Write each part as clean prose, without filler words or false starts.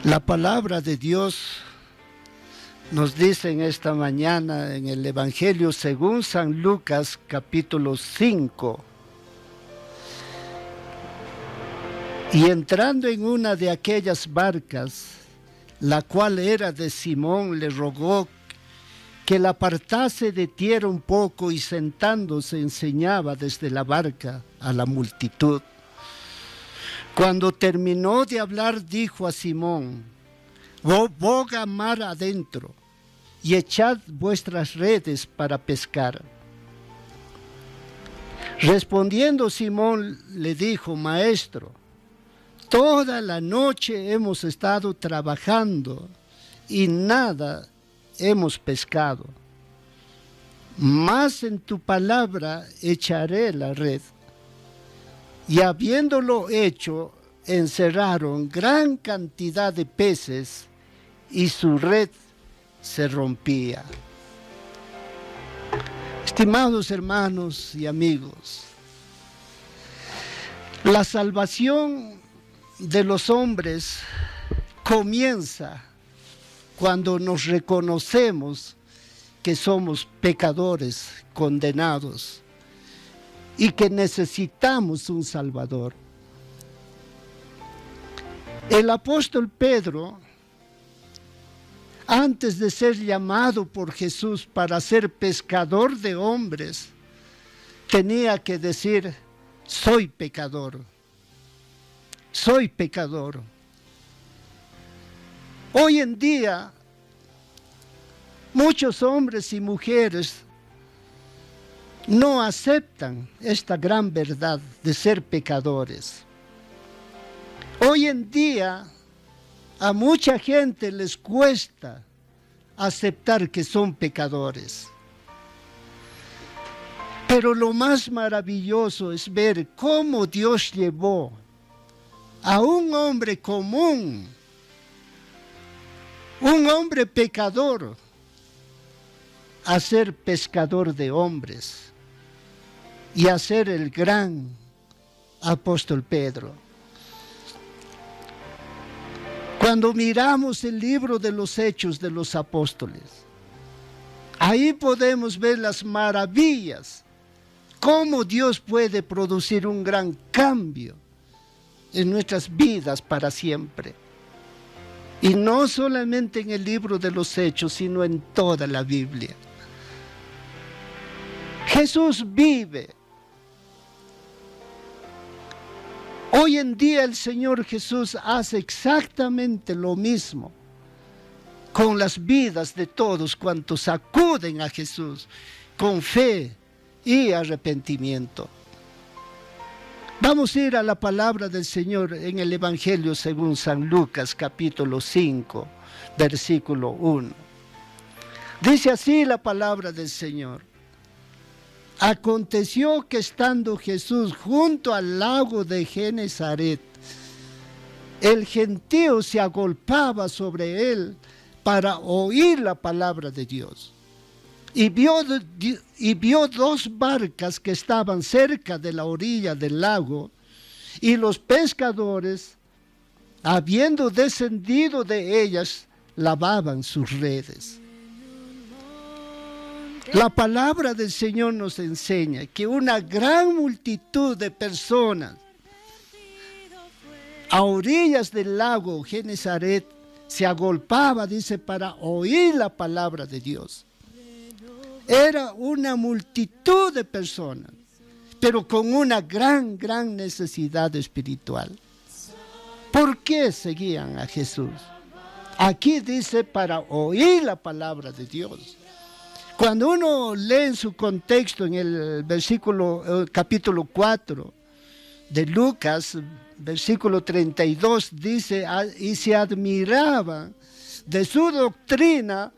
La palabra de Dios nos dice en esta mañana en el Evangelio según San Lucas, capítulo 5. Y entrando en una de aquellas barcas, la cual era de Simón, le rogó que la apartase de tierra un poco, y sentándose enseñaba desde la barca a la multitud. Cuando terminó de hablar, dijo a Simón: boga mar adentro y echad vuestras redes para pescar. Respondiendo Simón le dijo: Maestro, toda la noche hemos estado trabajando y nada hemos pescado, mas en tu palabra echaré la red. Y habiéndolo hecho, encerraron gran cantidad de peces y su red se rompía. Estimados hermanos y amigos, la salvación de los hombres comienza cuando nos reconocemos que somos pecadores condenados y que necesitamos un Salvador. El apóstol Pedro, antes de ser llamado por Jesús para ser pescador de hombres, tenía que decir: soy pecador, soy pecador. Hoy en día, muchos hombres y mujeres no aceptan esta gran verdad de ser pecadores. Hoy en día, a mucha gente les cuesta aceptar que son pecadores. Pero lo más maravilloso es ver cómo Dios llevó a un hombre común, un hombre pecador, a ser pescador de hombres y a ser el gran apóstol Pedro. Cuando miramos el libro de los Hechos de los Apóstoles, ahí podemos ver las maravillas, cómo Dios puede producir un gran cambio en nuestras vidas para siempre. Y no solamente en el libro de los Hechos, sino en toda la Biblia. Jesús vive. Hoy en día el Señor Jesús hace exactamente lo mismo con las vidas de todos cuantos acuden a Jesús con fe y arrepentimiento. Vamos a ir a la palabra del Señor en el Evangelio según San Lucas, capítulo 5, versículo 1. Dice así la palabra del Señor: Aconteció que estando Jesús junto al lago de Genesaret, el gentío se agolpaba sobre él para oír la palabra de Dios. Y vio dos barcas que estaban cerca de la orilla del lago, y los pescadores, habiendo descendido de ellas, lavaban sus redes. La palabra del Señor nos enseña que una gran multitud de personas a orillas del lago Genesaret se agolpaba, dice, para oír la palabra de Dios. Era una multitud de personas, pero con una gran necesidad espiritual. ¿Por qué seguían a Jesús? Aquí dice para oír la palabra de Dios. Cuando uno lee en su contexto en el capítulo 4 de Lucas, versículo 32, dice: y se admiraban de su doctrina,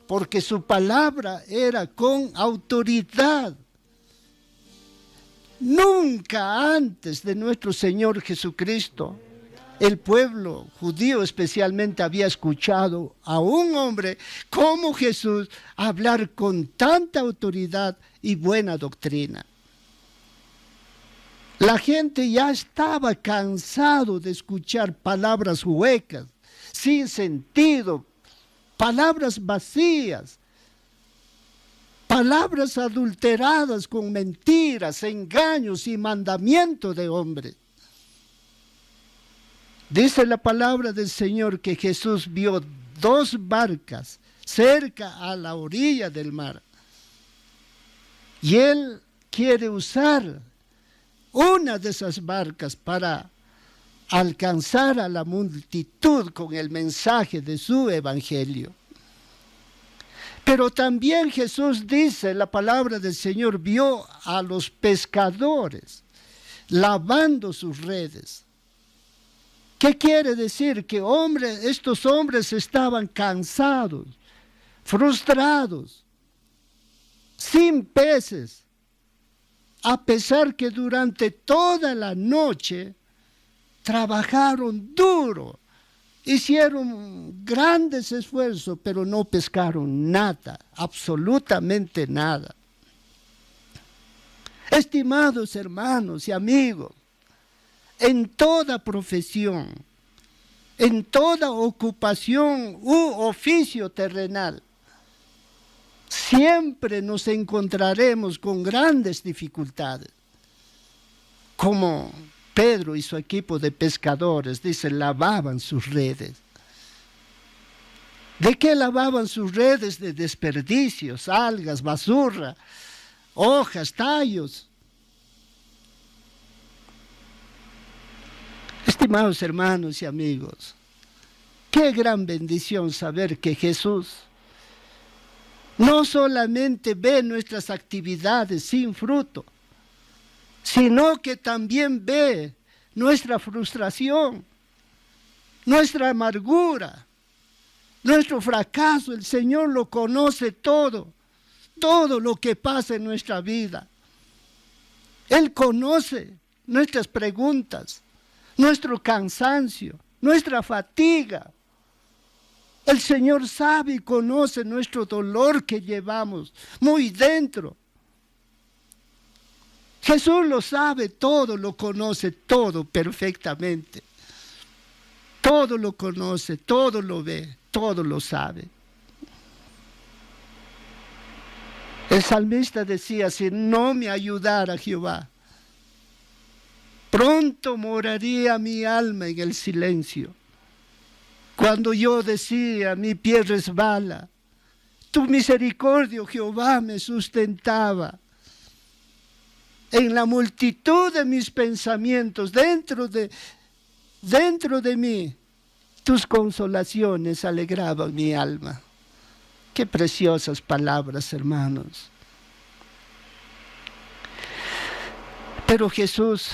porque su palabra era con autoridad. Nunca antes de nuestro Señor Jesucristo, el pueblo judío especialmente había escuchado a un hombre como Jesús hablar con tanta autoridad y buena doctrina. La gente ya estaba cansado de escuchar palabras huecas, sin sentido, palabras vacías, palabras adulteradas con mentiras, engaños y mandamientos de hombre. Dice la palabra del Señor que Jesús vio 2 barcas cerca a la orilla del mar. Y Él quiere usar una de esas barcas para alcanzar a la multitud con el mensaje de su evangelio. Pero también Jesús dice, la palabra del Señor, vio a los pescadores lavando sus redes. ¿Qué quiere decir? Que estos hombres estaban cansados, frustrados, sin peces, a pesar que durante toda la noche trabajaron duro, hicieron grandes esfuerzos, pero no pescaron nada, absolutamente nada. Estimados hermanos y amigos, en toda profesión, en toda ocupación u oficio terrenal, siempre nos encontraremos con grandes dificultades. Como Pedro y su equipo de pescadores, dice, lavaban sus redes. ¿De qué lavaban sus redes? De desperdicios, algas, basura, hojas, tallos. Estimados hermanos y amigos, qué gran bendición saber que Jesús no solamente ve nuestras actividades sin fruto, sino que también ve nuestra frustración, nuestra amargura, nuestro fracaso. El Señor lo conoce todo lo que pasa en nuestra vida. Él conoce nuestras preguntas, nuestro cansancio, nuestra fatiga. El Señor sabe y conoce nuestro dolor que llevamos muy dentro. Jesús lo sabe todo, lo conoce todo perfectamente. Todo lo conoce, todo lo ve, todo lo sabe. El salmista decía, si no me ayudara Jehová, pronto moraría mi alma en el silencio. Cuando yo decía, mi pie resbala, tu misericordia, Jehová, me sustentaba. En la multitud de mis pensamientos, dentro de mí, tus consolaciones alegraban mi alma. Qué preciosas palabras, hermanos. Pero Jesús,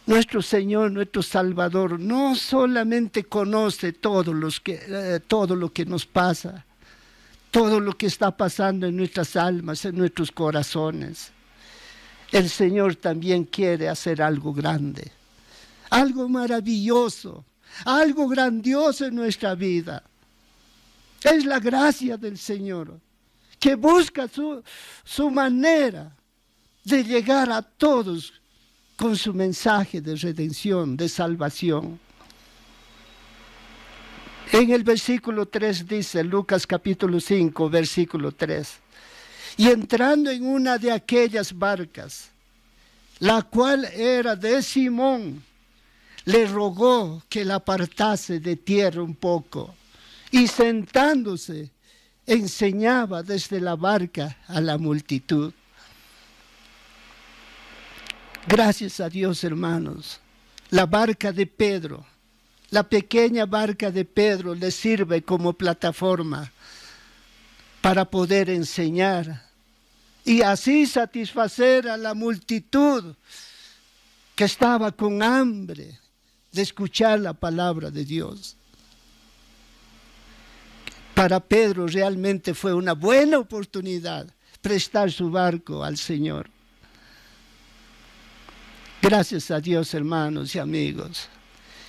nuestro Señor, nuestro Salvador, no solamente conoce todo lo que nos pasa, todo lo que está pasando en nuestras almas, en nuestros corazones. El Señor también quiere hacer algo grande, algo maravilloso, algo grandioso en nuestra vida. Es la gracia del Señor, que busca su manera de llegar a todos con su mensaje de redención, de salvación. En el versículo 3 dice, Lucas capítulo 5, versículo 3, y entrando en una de aquellas barcas, la cual era de Simón, le rogó que la apartase de tierra un poco, y sentándose, enseñaba desde la barca a la multitud. Gracias a Dios, hermanos, la barca de Pedro, la pequeña barca de Pedro le sirve como plataforma para poder enseñar y así satisfacer a la multitud que estaba con hambre de escuchar la palabra de Dios. Para Pedro realmente fue una buena oportunidad prestar su barco al Señor. Gracias a Dios, hermanos y amigos,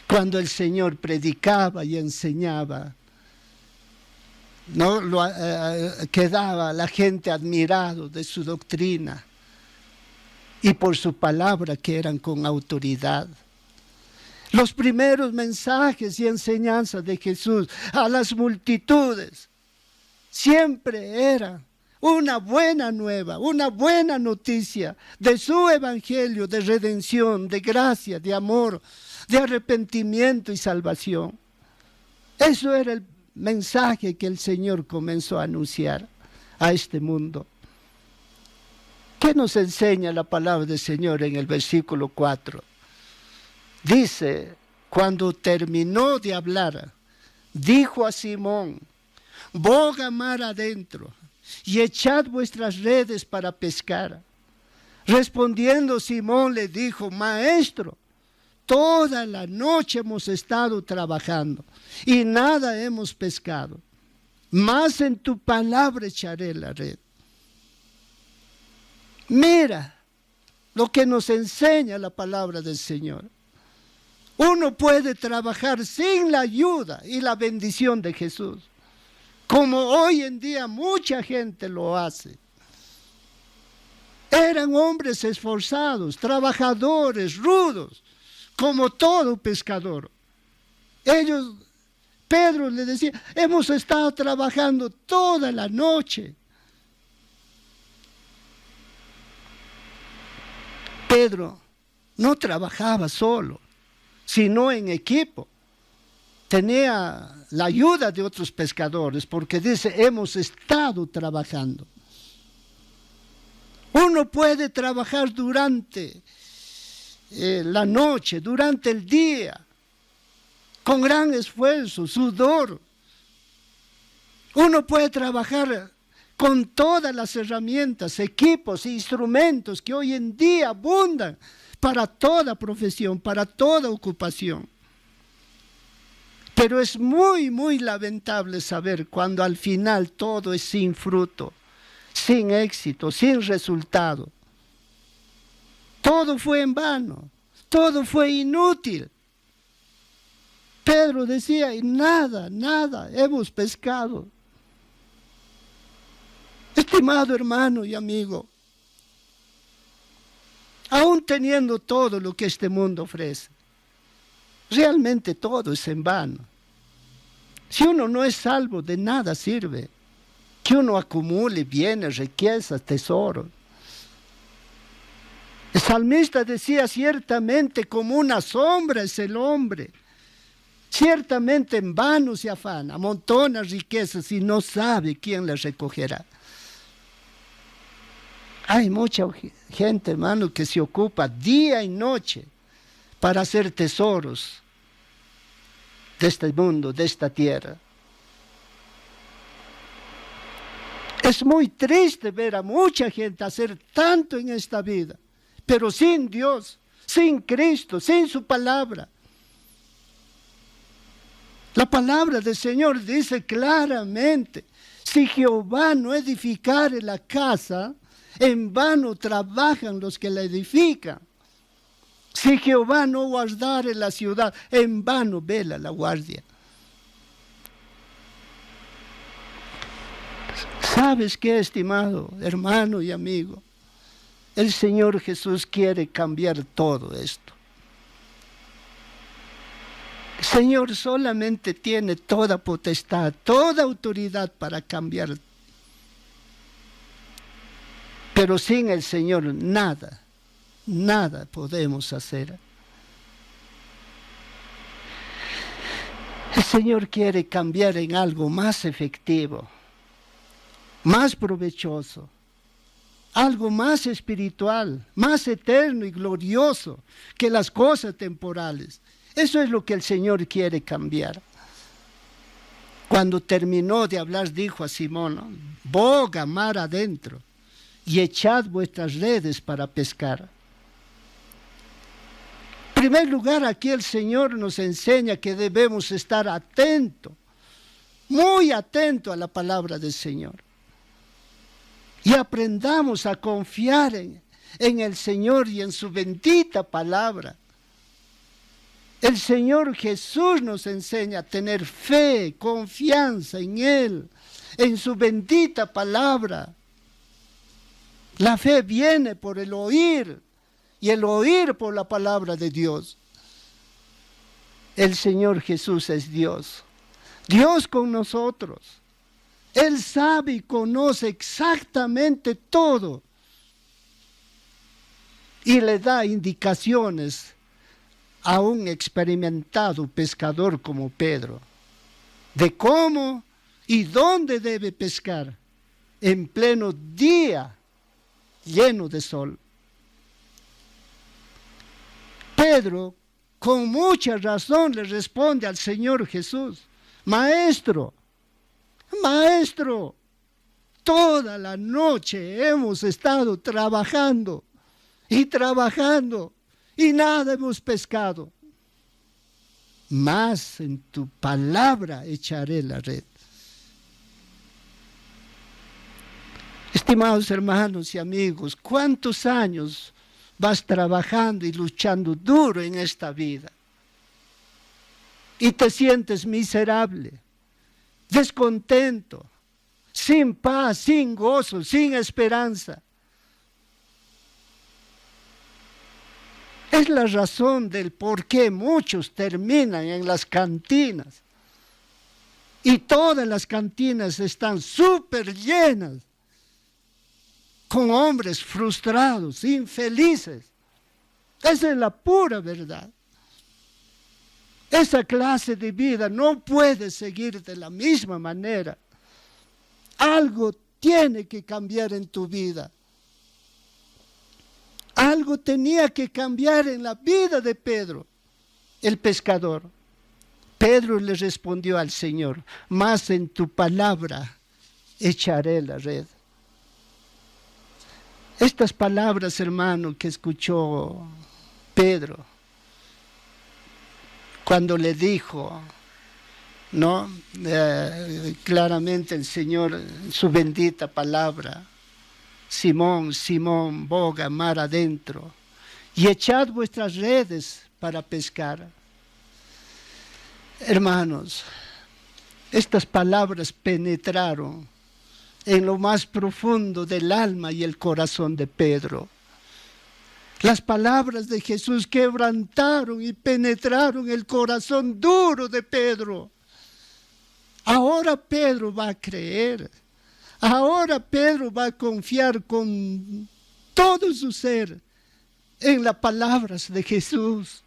cuando el Señor predicaba y enseñaba, quedaba la gente admirado de su doctrina y por su palabra que eran con autoridad. Los primeros mensajes y enseñanzas de Jesús a las multitudes siempre era una buena nueva, una buena noticia de su evangelio de redención, de gracia, de amor, de arrepentimiento y salvación. Eso era el mensaje que el Señor comenzó a anunciar a este mundo. ¿Qué nos enseña la palabra del Señor en el versículo 4? Dice, cuando terminó de hablar, dijo a Simón, boga mar adentro y echad vuestras redes para pescar. Respondiendo Simón le dijo, Maestro, toda la noche hemos estado trabajando y nada hemos pescado, mas en tu palabra echaré la red. Mira lo que nos enseña la palabra del Señor. Uno puede trabajar sin la ayuda y la bendición de Jesús, como hoy en día mucha gente lo hace. Eran hombres esforzados, trabajadores, rudos, como todo pescador. Pedro le decía, hemos estado trabajando toda la noche. Pedro no trabajaba solo, sino en equipo. Tenía la ayuda de otros pescadores, porque dice, hemos estado trabajando. Uno puede trabajar durante la noche, durante el día, con gran esfuerzo, sudor. Uno puede trabajar con todas las herramientas, equipos e instrumentos que hoy en día abundan para toda profesión, para toda ocupación. Pero es muy, muy lamentable saber cuando al final todo es sin fruto, sin éxito, sin resultado. Todo fue en vano, todo fue inútil. Pedro decía, y nada hemos pescado. Estimado hermano y amigo, aún teniendo todo lo que este mundo ofrece, realmente todo es en vano. Si uno no es salvo, de nada sirve que uno acumule bienes, riquezas, tesoros. El salmista decía, ciertamente como una sombra es el hombre. Ciertamente en vano se afana, amontona riquezas y no sabe quién las recogerá. Hay mucha gente, hermano, que se ocupa día y noche para hacer tesoros de este mundo, de esta tierra. Es muy triste ver a mucha gente hacer tanto en esta vida, pero sin Dios, sin Cristo, sin su palabra. La palabra del Señor dice claramente, si Jehová no edificare la casa, en vano trabajan los que la edifican. Si Jehová no guardare la ciudad, en vano vela la guardia. ¿Sabes qué, estimado hermano y amigo? El Señor Jesús quiere cambiar todo esto. El Señor solamente tiene toda potestad, toda autoridad para cambiar. Pero sin el Señor nada podemos hacer. El Señor quiere cambiar en algo más efectivo, más provechoso, algo más espiritual, más eterno y glorioso que las cosas temporales. Eso es lo que el Señor quiere cambiar. Cuando terminó de hablar, dijo a Simón, boga mar adentro y echad vuestras redes para pescar. En primer lugar, aquí el Señor nos enseña que debemos estar atentos, muy atentos a la palabra del Señor. Y aprendamos a confiar en el Señor y en su bendita palabra. El Señor Jesús nos enseña a tener fe, confianza en Él, en su bendita palabra. La fe viene por el oír y el oír por la palabra de Dios. El Señor Jesús es Dios. Dios con nosotros. Él sabe y conoce exactamente todo. Y le da indicaciones a un experimentado pescador como Pedro, de cómo y dónde debe pescar en pleno día lleno de sol. Pedro, con mucha razón, le responde al Señor Jesús: Maestro, Maestro, toda la noche hemos estado trabajando y trabajando y nada hemos pescado. Mas en tu palabra echaré la red. Estimados hermanos y amigos, ¿cuántos años vas trabajando y luchando duro en esta vida? Y te sientes miserable, descontento, sin paz, sin gozo, sin esperanza. Es la razón del por qué muchos terminan en las cantinas. Y todas las cantinas están súper llenas, con hombres frustrados, infelices. Esa es la pura verdad. Esa clase de vida no puede seguir de la misma manera. Algo tiene que cambiar en tu vida. Algo tenía que cambiar en la vida de Pedro, el pescador. Pedro le respondió al Señor: mas en tu palabra echaré la red. Estas palabras, hermano, que escuchó Pedro, cuando le dijo, ¿no? Claramente el Señor, en su bendita palabra: Simón, Simón, boga mar adentro, y echad vuestras redes para pescar. Hermanos, estas palabras penetraron en lo más profundo del alma y el corazón de Pedro. Las palabras de Jesús quebrantaron y penetraron el corazón duro de Pedro. Ahora Pedro va a creer. Ahora Pedro va a confiar con todo su ser en las palabras de Jesús.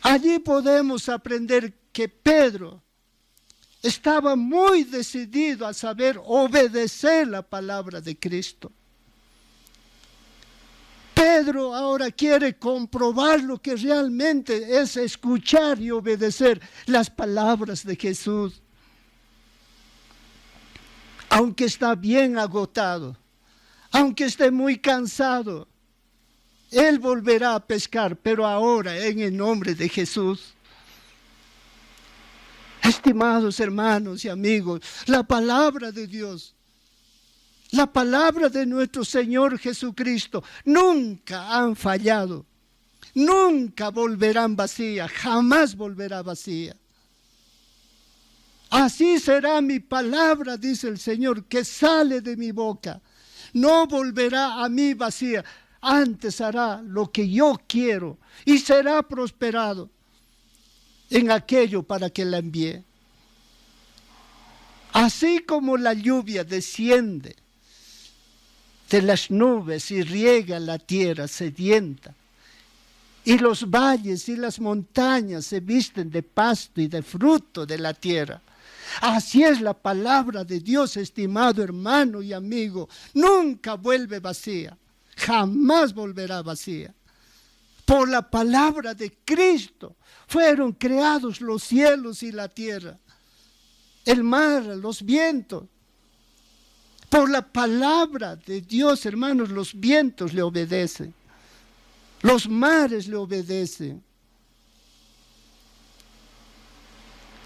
Allí podemos aprender que Pedro estaba muy decidido a saber obedecer la palabra de Cristo. Pedro ahora quiere comprobar lo que realmente es escuchar y obedecer las palabras de Jesús. Aunque está bien agotado, aunque esté muy cansado, él volverá a pescar, pero ahora en el nombre de Jesús. Estimados hermanos y amigos, la palabra de Dios, la palabra de nuestro Señor Jesucristo, nunca han fallado, nunca volverán vacía, jamás volverá vacía. Así será mi palabra, dice el Señor, que sale de mi boca. No volverá a mí vacía, antes hará lo que yo quiero y será prosperado en aquello para que la envíe. Así como la lluvia desciende de las nubes y riega la tierra sedienta, y los valles y las montañas se visten de pasto y de fruto de la tierra, así es la palabra de Dios, estimado hermano y amigo. Nunca vuelve vacía, jamás volverá vacía. Por la palabra de Cristo fueron creados los cielos y la tierra, el mar, los vientos. Por la palabra de Dios, hermanos, los vientos le obedecen, los mares le obedecen.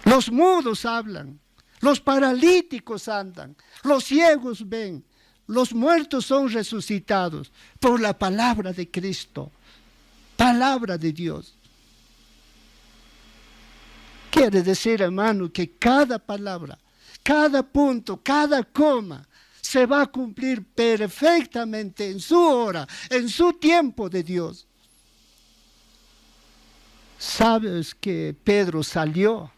Los mudos hablan, los paralíticos andan, los ciegos ven, los muertos son resucitados por la palabra de Cristo, palabra de Dios. Quiere decir, hermano, que cada palabra, cada punto, cada coma se va a cumplir perfectamente en su hora, en su tiempo de Dios. sabes que Pedro salió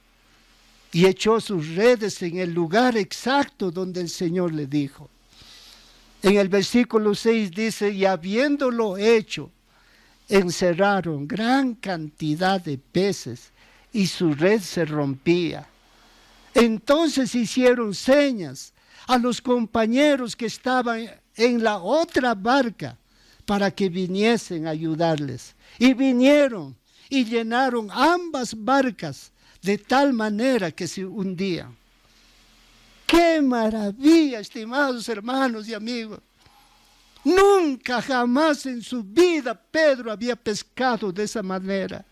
y echó sus redes en el lugar exacto donde el Señor le dijo. En el versículo 6 dice, y habiéndolo hecho, encerraron gran cantidad de peces y su red se rompía. Entonces hicieron señas a los compañeros que estaban en la otra barca para que viniesen a ayudarles. Y vinieron y llenaron ambas barcas de tal manera que se hundían. ¡Qué maravilla, estimados hermanos y amigos! Nunca jamás en su vida Pedro había pescado de esa manera.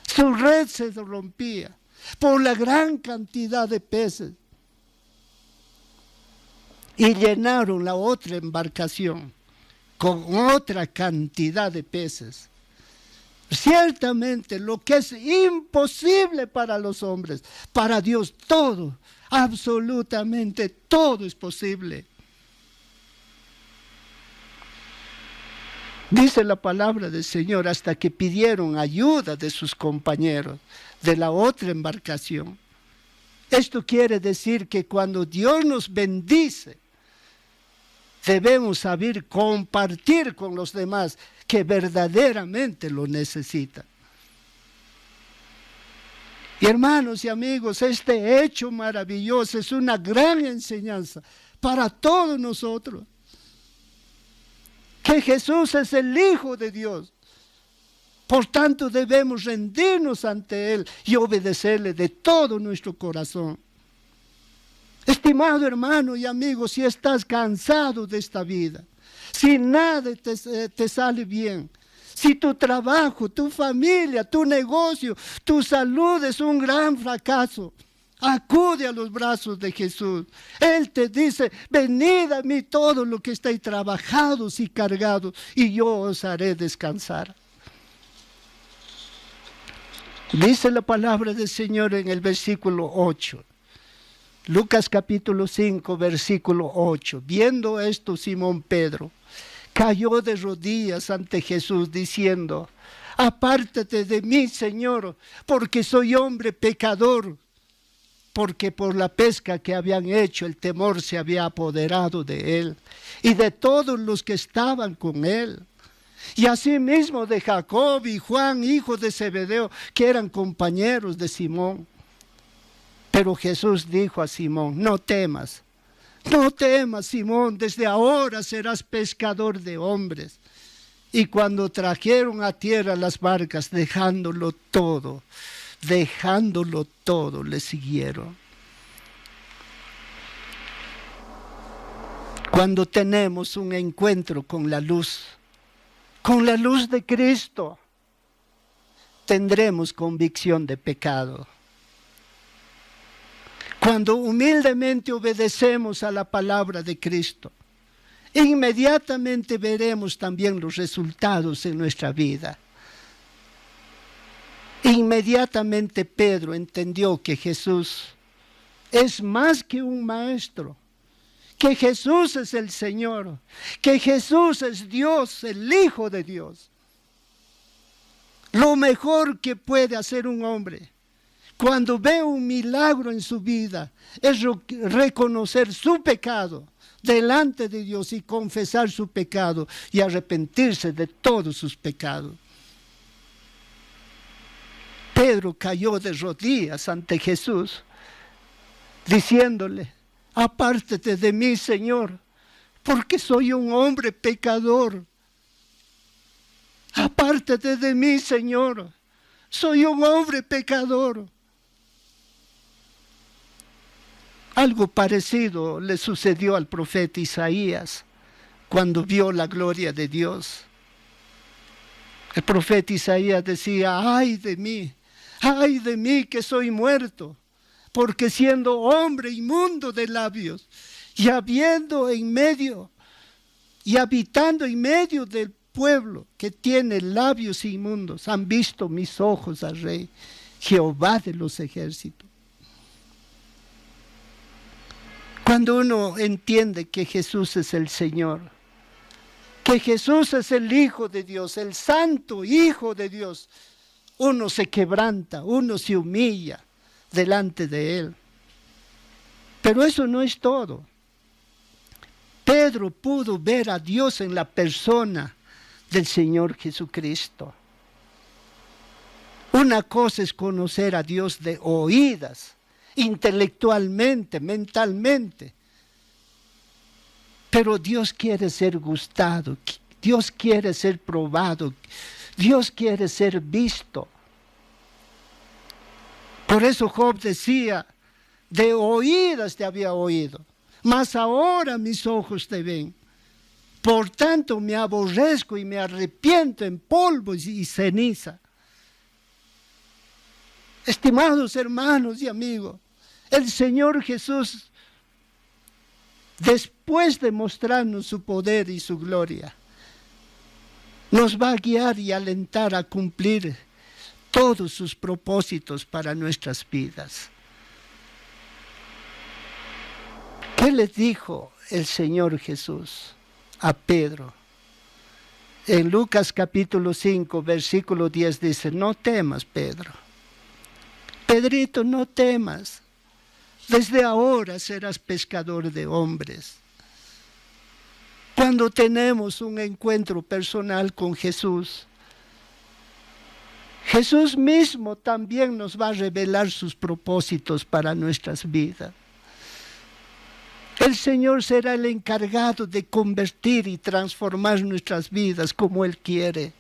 Su red se rompía por la gran cantidad de peces. Y llenaron la otra embarcación con otra cantidad de peces. Ciertamente lo que es imposible para los hombres, para Dios todo, absolutamente todo es posible. Dice la palabra del Señor, hasta que pidieron ayuda de sus compañeros de la otra embarcación. Esto quiere decir que cuando Dios nos bendice, debemos saber compartir con los demás que verdaderamente lo necesitan. Y hermanos y amigos, este hecho maravilloso es una gran enseñanza para todos nosotros. Que Jesús es el Hijo de Dios. Por tanto, debemos rendirnos ante Él y obedecerle de todo nuestro corazón. Estimado hermano y amigo, si estás cansado de esta vida, si nada te sale bien, si tu trabajo, tu familia, tu negocio, tu salud es un gran fracaso, acude a los brazos de Jesús. Él te dice, venid a mí todos los que estáis trabajados y cargados, y yo os haré descansar. Dice la palabra del Señor en el versículo 8. Lucas capítulo 5, versículo 8. Viendo esto, Simón Pedro cayó de rodillas ante Jesús diciendo, apártate de mí, Señor, porque soy hombre pecador. Porque por la pesca que habían hecho, el temor se había apoderado de él y de todos los que estaban con él. Y asimismo de Jacob y Juan, hijos de Zebedeo, que eran compañeros de Simón. Pero Jesús dijo a Simón, no temas, Simón, desde ahora serás pescador de hombres. Y cuando trajeron a tierra las barcas, dejándolo todo, le siguieron. Cuando tenemos un encuentro con la luz de Cristo, tendremos convicción de pecado. Cuando humildemente obedecemos a la palabra de Cristo, inmediatamente veremos también los resultados en nuestra vida. Inmediatamente Pedro entendió que Jesús es más que un maestro, que Jesús es el Señor, que Jesús es Dios, el Hijo de Dios. Lo mejor que puede hacer un hombre cuando ve un milagro en su vida es reconocer su pecado delante de Dios y confesar su pecado y arrepentirse de todos sus pecados. Pedro cayó de rodillas ante Jesús, diciéndole, apártate de mí, Señor, porque soy un hombre pecador. Apártate de mí, Señor, soy un hombre pecador. Algo parecido le sucedió al profeta Isaías cuando vio la gloria de Dios. El profeta Isaías decía, ay de mí que soy muerto, porque siendo hombre inmundo de labios y habitando en medio del pueblo que tiene labios inmundos, han visto mis ojos al Rey, Jehová de los ejércitos. Cuando uno entiende que Jesús es el Señor, que Jesús es el Hijo de Dios, el Santo Hijo de Dios, uno se quebranta, uno se humilla delante de Él. Pero eso no es todo. Pedro pudo ver a Dios en la persona del Señor Jesucristo. Una cosa es conocer a Dios de oídas, intelectualmente, mentalmente. Pero Dios quiere ser gustado, Dios quiere ser probado, Dios quiere ser visto. Por eso Job decía, de oídas te había oído, mas ahora mis ojos te ven. Por tanto me aborrezco y me arrepiento en polvo y ceniza. Estimados hermanos y amigos, el Señor Jesús, después de mostrarnos su poder y su gloria, nos va a guiar y alentar a cumplir todos sus propósitos para nuestras vidas. ¿Qué le dijo el Señor Jesús a Pedro? En Lucas capítulo 5, versículo 10 dice, no temas, Pedro. Pedrito, no temas. Desde ahora serás pescador de hombres. Cuando tenemos un encuentro personal con Jesús, Jesús mismo también nos va a revelar sus propósitos para nuestras vidas. El Señor será el encargado de convertir y transformar nuestras vidas como Él quiere.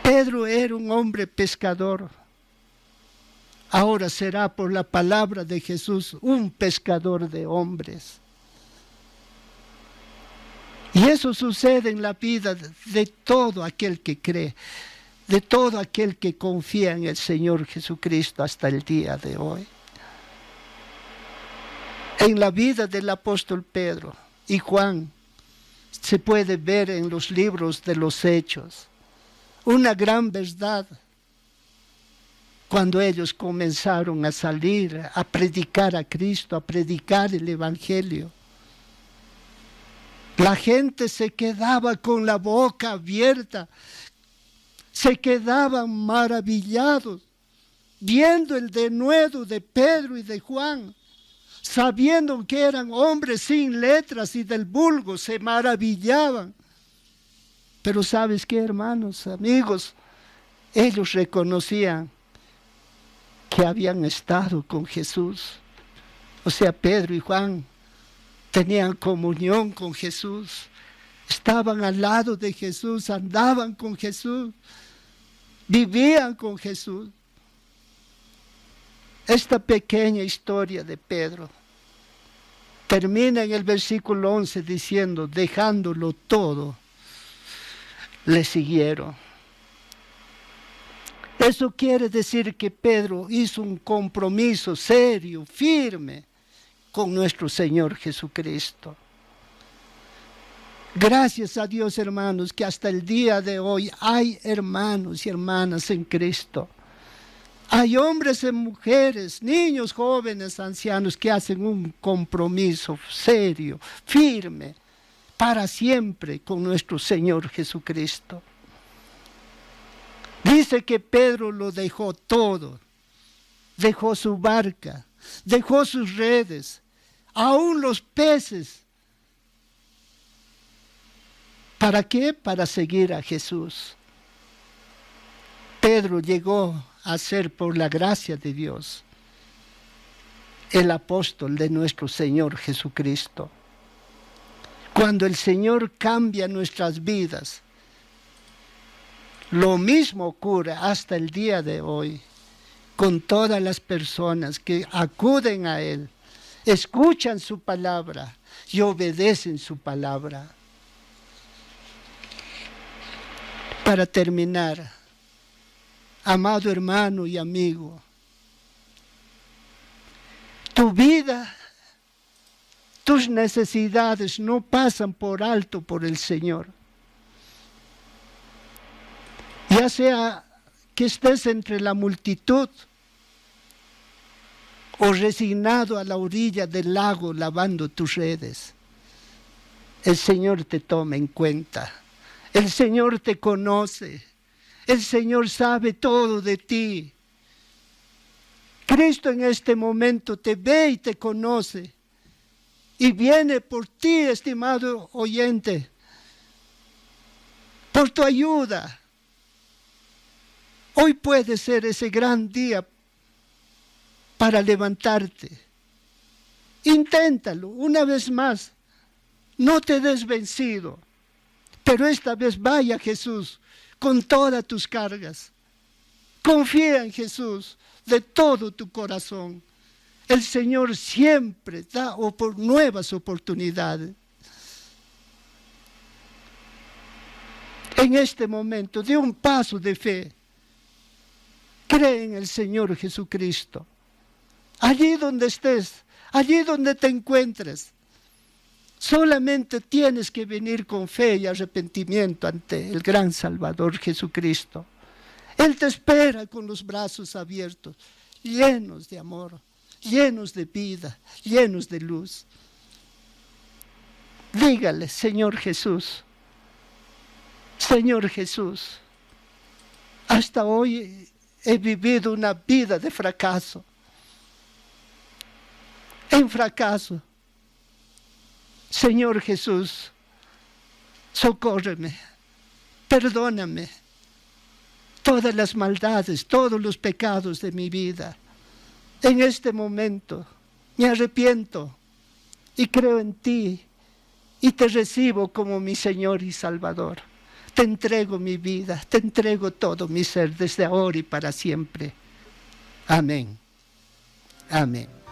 Pedro era un hombre pescador. Ahora será por la palabra de Jesús un pescador de hombres. Y eso sucede en la vida de todo aquel que cree, de todo aquel que confía en el Señor Jesucristo hasta el día de hoy. En la vida del apóstol Pedro y Juan se puede ver en los libros de los Hechos una gran verdad. Cuando ellos comenzaron a salir, a predicar a Cristo, a predicar el Evangelio, la gente se quedaba con la boca abierta, se quedaban maravillados, viendo el denuedo de Pedro y de Juan, sabiendo que eran hombres sin letras y del vulgo, se maravillaban. Pero ¿sabes qué, hermanos, amigos? Ellos reconocían que habían estado con Jesús. O sea, Pedro y Juan tenían comunión con Jesús, estaban al lado de Jesús, andaban con Jesús, vivían con Jesús. Esta pequeña historia de Pedro termina en el versículo 11 diciendo, dejándolo todo, le siguieron. Eso quiere decir que Pedro hizo un compromiso serio, firme, con nuestro Señor Jesucristo. Gracias a Dios, hermanos, que hasta el día de hoy hay hermanos y hermanas en Cristo. Hay hombres y mujeres, niños, jóvenes, ancianos que hacen un compromiso serio, firme, para siempre con nuestro Señor Jesucristo. Dice que Pedro lo dejó todo, dejó su barca, dejó sus redes, aún los peces. ¿Para qué? Para seguir a Jesús. Pedro llegó a ser, por la gracia de Dios, el apóstol de nuestro Señor Jesucristo. Cuando el Señor cambia nuestras vidas, lo mismo ocurre hasta el día de hoy con todas las personas que acuden a Él, escuchan su palabra y obedecen su palabra. Para terminar, amado hermano y amigo, tu vida, tus necesidades no pasan por alto por el Señor. Ya sea que estés entre la multitud o resignado a la orilla del lago lavando tus redes, el Señor te toma en cuenta. El Señor te conoce. El Señor sabe todo de ti. Cristo en este momento te ve y te conoce. Y viene por ti, estimado oyente, por tu ayuda. Hoy puede ser ese gran día para levantarte. Inténtalo una vez más. No te des vencido, pero esta vez vaya a Jesús con todas tus cargas. Confía en Jesús de todo tu corazón. El Señor siempre da nuevas oportunidades. En este momento, de un paso de fe, cree en el Señor Jesucristo. Allí donde estés, allí donde te encuentres, solamente tienes que venir con fe y arrepentimiento ante el gran Salvador Jesucristo. Él te espera con los brazos abiertos, llenos de amor, llenos de vida, llenos de luz. Dígale, Señor Jesús, hasta hoy he vivido una vida de fracaso. En fracaso. Señor Jesús, socórreme, perdóname todas las maldades, todos los pecados de mi vida. En este momento me arrepiento y creo en ti y te recibo como mi Señor y Salvador. Te entrego mi vida, te entrego todo mi ser desde ahora y para siempre. Amén. Amén.